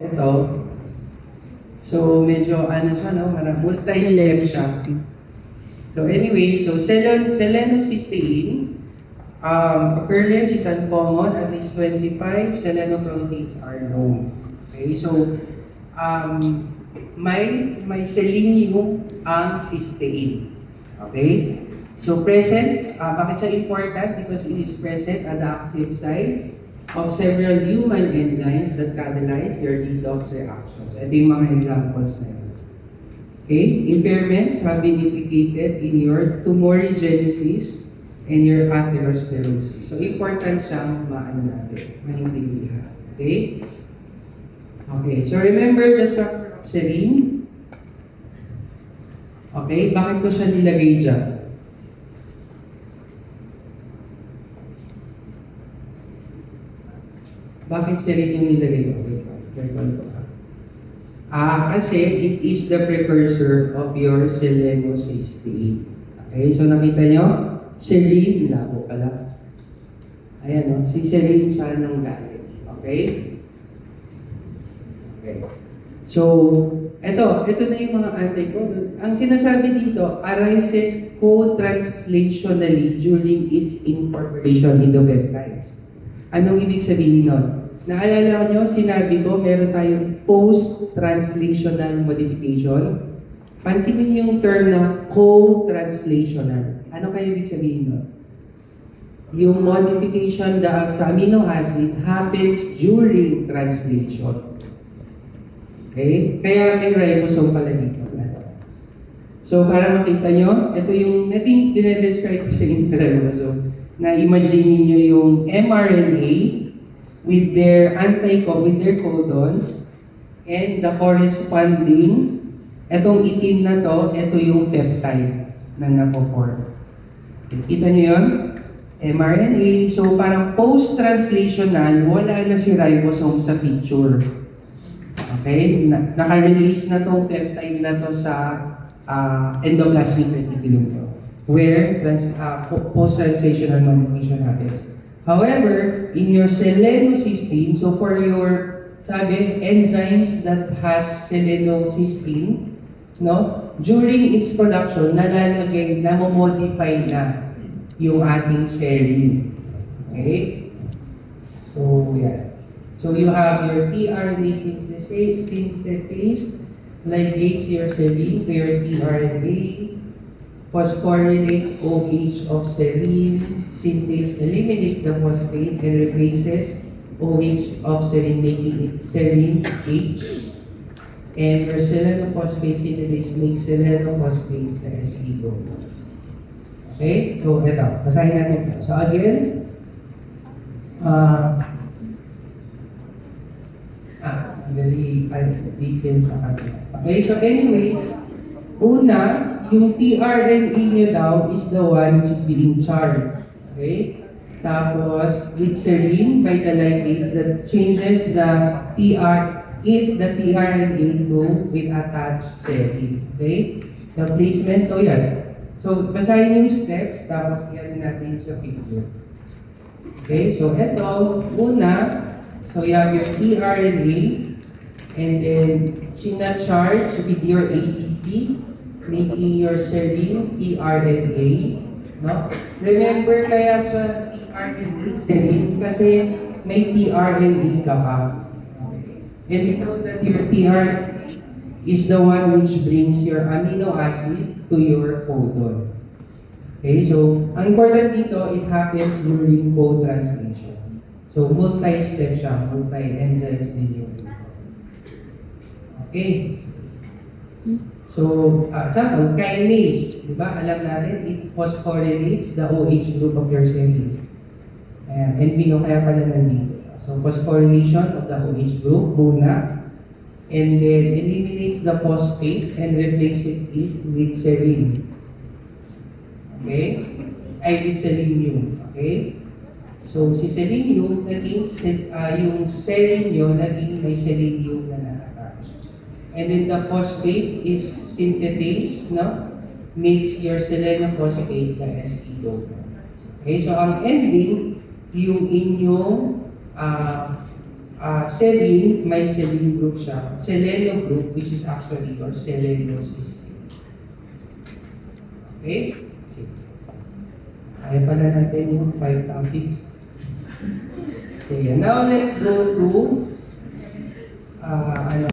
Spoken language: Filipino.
Ito, so medyo ano siya, no? Multi-step siya. So anyway, so selenocysteine, occurrence is uncommon, at least 25 selenoproteins are known. Okay, so may selenium ang cysteine. Okay? So present, bakit siya important? Because it is present at the active sites of several human enzymes that catalyze your redox reactions. Ito yung mga examples na yun. Okay? Impairments have been indicated in your tumorigenesis and your atherosclerosis. So important siyang maintindihan. Okay? Okay, so remember the structure of serine. Okay, bakit ko siya nilagay dyan? Bakit serine yung nilagay ko? Kasi it is the precursor of your selenocysteine. Okay, so nakita nyo? Serine, labo pala. Ayan o, si serine siya ng galit. Okay? Okay. So, ito na yung mga anti-codon. Ang sinasabi dito, arises co-translationally during its incorporation into peptides. Anong ibig sabihin nun? Naalala nyo, sinabi ko, meron tayong post-translational modification. Pansinin yung term na co-translational. Ano kayo ibig sabihin nun? Yung modification sa amino acid happens during translation. Okay? Kaya may ribosome pala dito. So, para makita nyo, ito yung dinedescribe ko sa ribosome. Na imagine niyo yung mRNA with their codons and the corresponding, etong itim na to, ito yung peptide na napo-form. Kita niyo yun? mRNA. So, parang post-translational, wala na si ribosome sa picture. Okay? Naka-release na tong peptide na to sa endoplasmic reticulum to, where post-translational modification happens. However, in your selenocysteine, so for your, enzymes that has selenocysteine, no, during its production, namomodify na yung ating serine. Okay? So, yeah. So, you have your tRNA synthetase, ligates your serine to your tRNA, phosphorylates OH of serine, synthase eliminates the phosphate and replaces OH of serine, making it serine H. And your selenophosphate synthase makes selenophosphate the SE group. Okay? So, ito. Basahin natin ito. So, again, very detailed pa kasi. Okay? So, anyways, una, yung tRNA nyo daw is the one which is being charged. Okay? Tapos, with serine, by the ligase that changes the tRNA to with attached serine. Okay? So, placement, so yan. So, basahin yung steps, tapos yan natin sa figure. Okay? So, ito, una, so you have your tRNA, and then, charge with your ATP, making your serine tRNA, no? Remember kaya sa tRNA serine kasi may tRNA ka pa. And you know that your tRNA is the one which brings your amino acid to your codon. Okay, so ang important dito, it happens during co-translation. So multi-step siya, multi-enzymes din yun. Okay. So, example, kinase, di ba? Alam natin, it phosphorylates the OH group of your serine. And kaya pala nandito. So, phosphorylation of the OH group, muna, and then eliminates the phosphate and replaces it with serine. Okay? With selenium. Okay? So, si selenium, naging, yung serine nyo, naging may selenium na na-attach. And then the phosphate is synthetase, no? Makes your selenophosphate the SE group. Okay, so ang ending, yung inyong Selene, may selene group siya. Seleno group, which is actually your selenocysteine. Okay? Sige. Kaya pala natin yung 5 topics. Sige. Now, let's go to